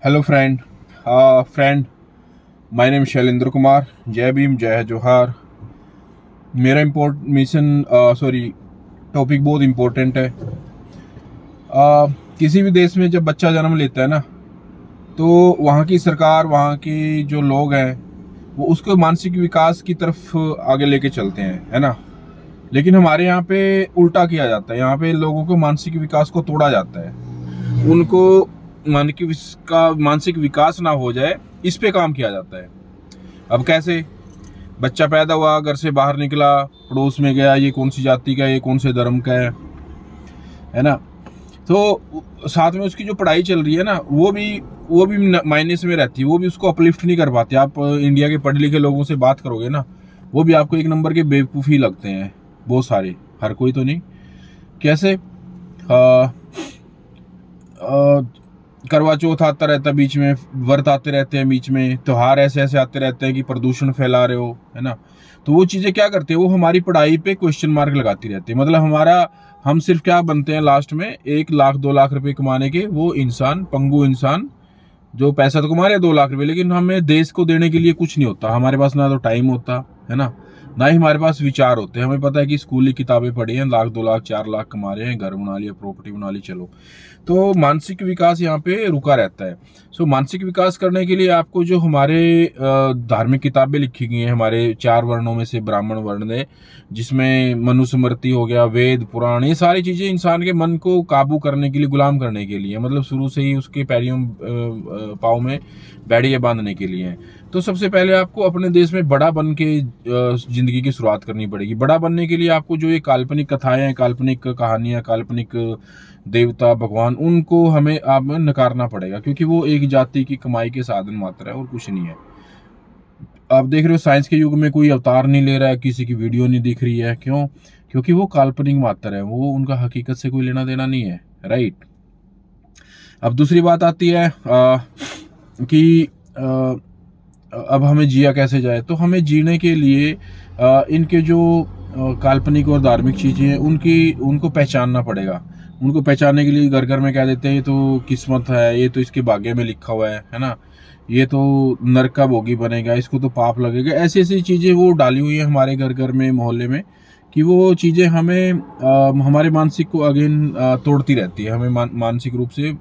Hello friend. My name Shailendra Kumar. जय भीम, जय जोहार। मेरा टॉपिक बहुत इम्पोर्टेंट है। किसी भी देश में जब बच्चा जन्म लेता है ना, तो वहाँ की सरकार, वहाँ के जो लोग हैं, वो उसको मानसिक विकास की तरफ आगे लेके चलते हैं, है ना। लेकिन हमारे यहाँ पे उल्टा किया जाता है। यहाँ पे लोगों को मानसिक विकास को तोड़ा जाता है। उनको मानसिक विकास ना हो जाए, इस पे काम किया जाता है। अब कैसे? बच्चा पैदा हुआ, घर से बाहर निकला, पड़ोस में गया, ये कौन सी जाति का है, ये कौन से धर्म का है ना। तो साथ में उसकी जो पढ़ाई चल रही है ना, वो भी माइनस में रहती है। वो भी उसको अपलिफ्ट नहीं कर पाते। आप इंडिया के पढ़े लिखे लोगों से बात करोगे ना, वो भी आपको एक नंबर के बेवकूफ़ ही लगते हैं, बहुत सारे, हर कोई तो नहीं। कैसे? आ, करवा चौथ आता रहता है बीच में, व्रत आते रहते हैं बीच में, त्योहार ऐसे ऐसे आते रहते हैं कि प्रदूषण फैला रहे हो, है ना। तो वो चीज़ें क्या करते हैं, वो हमारी पढ़ाई पे क्वेश्चन मार्क लगाती रहती है। मतलब हम सिर्फ क्या बनते हैं लास्ट में, 1 लाख 2 लाख रुपए कमाने के वो इंसान, पंगु इंसान, जो पैसा तो कमा रहे 2 लाख रुपए, लेकिन हमें देश को देने के लिए कुछ नहीं होता। हमारे पास ना तो टाइम होता है ना ही हमारे पास विचार होते हैं। हमें पता है कि स्कूली किताबें पढ़ी हैं, 1 लाख 2 लाख 4 लाख कमा रहे हैं, घर बना लिया, प्रॉपर्टी बना ली, चलो। तो मानसिक विकास यहाँ पे रुका रहता है। सो मानसिक विकास करने के लिए आपको जो हमारे धार्मिक किताबें लिखी गई हैं, हमारे 4 वर्णों में से ब्राह्मण वर्ण है, जिसमें मनुस्मृति हो गया, वेद पुराण, ये सारी चीज़ें इंसान के मन को काबू करने के लिए, गुलाम करने के लिए, मतलब शुरू से ही उसके पैरियों पाँव में बैठिए बांधने के लिए हैं। तो सबसे पहले आपको अपने देश में बड़ा बन के जिंदगी की शुरुआत करनी पड़ेगी। बड़ा बनने के लिए आपको जो ये काल्पनिक कथाएं हैं, काल्पनिक कहानियां, काल्पनिक देवता भगवान, उनको हमें आप में नकारना पड़ेगा, क्योंकि वो एक जाति की कमाई के साधन मात्र है और कुछ नहीं है। आप देख रहे हो साइंस के युग में कोई अवतार नहीं ले रहा है, किसी की वीडियो नहीं दिख रही है। क्यों? क्योंकि वो काल्पनिक मात्र है, वो उनका हकीकत से कोई लेना देना नहीं है, राइट। अब दूसरी बात आती है कि अब हमें जिया कैसे जाए। तो हमें जीने के लिए इनके जो काल्पनिक और धार्मिक चीज़ें हैं, उनको पहचानना पड़ेगा। उनको पहचानने के लिए घर घर में कह देते हैं ये तो किस्मत है, ये तो इसके भाग्य में लिखा हुआ है ना, ये तो नरक का भोगी बनेगा, इसको तो पाप लगेगा। ऐसी ऐसी चीज़ें वो डाली हुई हैं हमारे घर घर में, मोहल्ले में, कि वो चीज़ें हमें हमारे मानसिक को अगेन तोड़ती रहती है। हमें मानसिक रूप से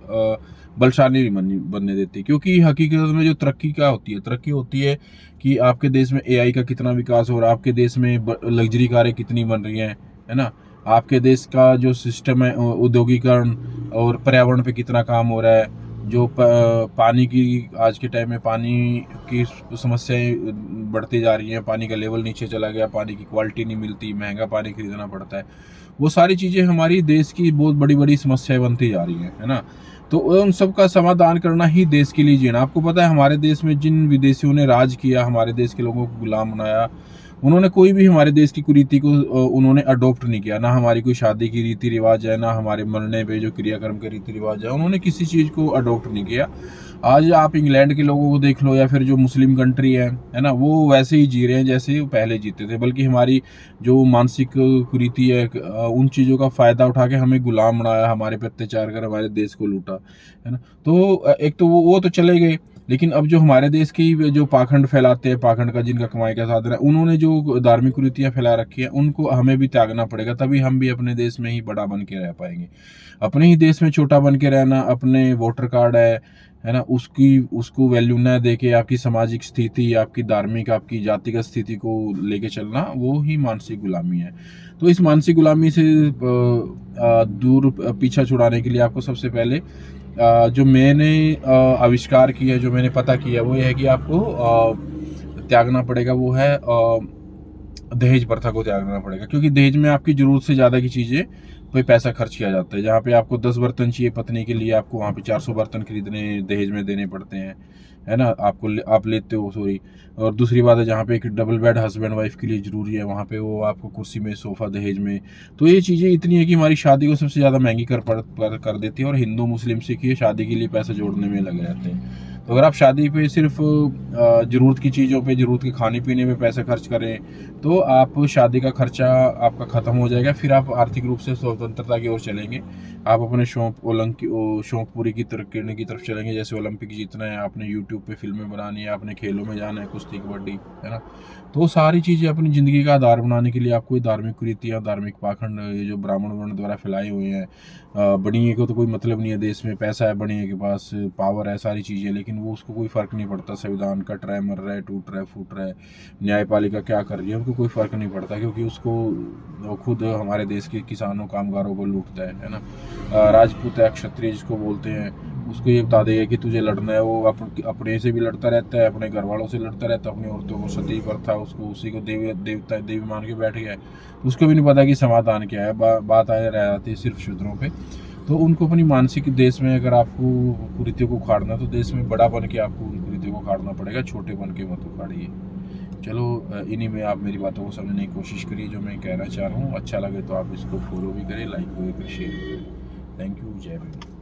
बलशाली नहीं बनने देती। क्योंकि हकीकत में जो तरक्की होती है कि आपके देश में एआई का कितना विकास हो रहा है, आपके देश में लग्जरी कारें कितनी बन रही हैं, है ना। आपके देश का जो सिस्टम है, औद्योगिकरण और पर्यावरण पे कितना काम हो रहा है। जो पानी की, आज के टाइम में पानी की समस्याएं बढ़ती जा रही हैं, पानी का लेवल नीचे चला गया, पानी की क्वालिटी नहीं मिलती, महंगा पानी खरीदना पड़ता है। वो सारी चीज़ें हमारी देश की बहुत बड़ी बड़ी समस्याएं बनती जा रही हैं, है ना। तो उन सब का समाधान करना ही देश के लिए जीना। आपको पता है हमारे देश में जिन विदेशियों ने राज किया, हमारे देश के लोगों को गुलाम बनाया, उन्होंने कोई भी हमारे देश की कुरीति को उन्होंने अडॉप्ट नहीं किया। ना हमारी कोई शादी की रीति रिवाज है, ना हमारे मरने पे जो क्रियाक्रम के रीति रिवाज है, उन्होंने किसी चीज़ को अडॉप्ट नहीं किया। आज आप इंग्लैंड के लोगों को देख लो, या फिर जो मुस्लिम कंट्री है ना, वो वैसे ही जी रहे हैं जैसे वो पहले जीते थे। बल्कि हमारी जो मानसिक कुरीति है, उन चीज़ों का फ़ायदा उठा के हमें गुलाम बनाया, हमारे पे अत्याचार कर हमारे देश को लूटा, है ना। तो एक तो वो तो चले गए, लेकिन अब जो हमारे देश की जो पाखंड फैलाते हैं, पाखंड का जिनका कमाई का साधन है, उन्होंने जो धार्मिक कुरीतियाँ फैला रखी है, उनको हमें भी त्यागना पड़ेगा। तभी हम भी अपने देश में ही बड़ा बन के रह पाएंगे। अपने ही देश में छोटा बन के रहना, अपने वोटर कार्ड है ना, उसको वैल्यू न दे के आपकी सामाजिक स्थिति, आपकी धार्मिक, आपकी जातिगत स्थिति को लेके चलना, वो ही मानसिक गुलामी है। तो इस मानसिक गुलामी से दूर पीछा छुड़ाने के लिए आपको सबसे पहले जो मैंने आविष्कार किया है, जो मैंने पता किया, वो ये है कि आपको त्यागना पड़ेगा, वो है दहेज प्रथा को त्यागना पड़ेगा। क्योंकि दहेज में आपकी ज़रूरत से ज़्यादा की चीज़ें पे पैसा खर्च किया जाता है। जहाँ पे आपको 10 बर्तन चाहिए पत्नी के लिए, आपको वहाँ पे 400 बर्तन खरीदने दहेज में देने पड़ते हैं, है ना। आप लेते हो, सॉरी। और दूसरी बात है, जहाँ पे एक डबल बेड हस्बैंड वाइफ के लिए ज़रूरी है, वहाँ पे वो आपको कुर्सी में, सोफ़ा दहेज में। तो ये चीज़ें इतनी है कि हमारी शादी को सबसे ज़्यादा महंगी कर देती है। और हिंदू मुस्लिम सिख ये शादी के लिए पैसा जोड़ने में लगे रहते हैं। तो अगर आप शादी पे सिर्फ ज़रूरत की चीज़ों पे, ज़रूरत के खाने पीने में पैसे खर्च करें, तो आप शादी का खर्चा आपका ख़त्म हो जाएगा। फिर आप आर्थिक रूप से स्वतंत्रता की ओर चलेंगे। आप अपने शौक पूरी करने की तरफ चलेंगे। जैसे ओलंपिक जीतना है, आपने यूट्यूब पे फिल्में बनानी है, आपने खेलों में जाना है, कुश्ती, कबड्डी, है ना? तो सारी चीज़ें अपनी ज़िंदगी का आधार बनाने के लिए आपको ये धार्मिक कुरीतियाँ, धार्मिक पाखंड, ये जो ब्राह्मण वर्ण द्वारा फैलाए हुए हैं, बनिए को तो कोई मतलब नहीं है, देश में पैसा है, बनिए के पास पावर है, सारी चीज़ें, लेकिन वो उसको कोई फ़र्क नहीं पड़ता। संविधान कट रहा है, मर रहा है, टूट रहा है, फूट रहा है, न्यायपालिका क्या कर रही है, उनको कोई फ़र्क नहीं पड़ता, क्योंकि उसको वो खुद हमारे देश के किसानों, कामगारों को लूटता है ना? राजपूत है, क्षत्रिय जिसको बोलते हैं, उसको ये बता देगा कि तुझे लड़ना है, वो अपने से भी लड़ता रहता है, अपने घर वालों से लड़ता रहता है, अपनी औरतों को सती प्रथा, उसको उसी को देवी मान के बैठ गया है। उसको भी नहीं पता कि समाधान क्या है। बात आ रह जाती है सिर्फ शूद्रों पे। तो उनको अपनी मानसिक, देश में अगर आपको कुरीतियों को उखाड़ना, तो देश में बड़ा बन के आपको उन कुरीतियों को उखाड़ना पड़ेगा, छोटे बन के मत उखाड़िए। चलो, इन्हीं में आप मेरी बातों को समझने की कोशिश करिए, जो मैं कहना चाह रहा हूँ। अच्छा लगे तो आप इसको फॉलो भी करें, लाइक भी करें, शेयर भी करें। Thank you. जय हिंद।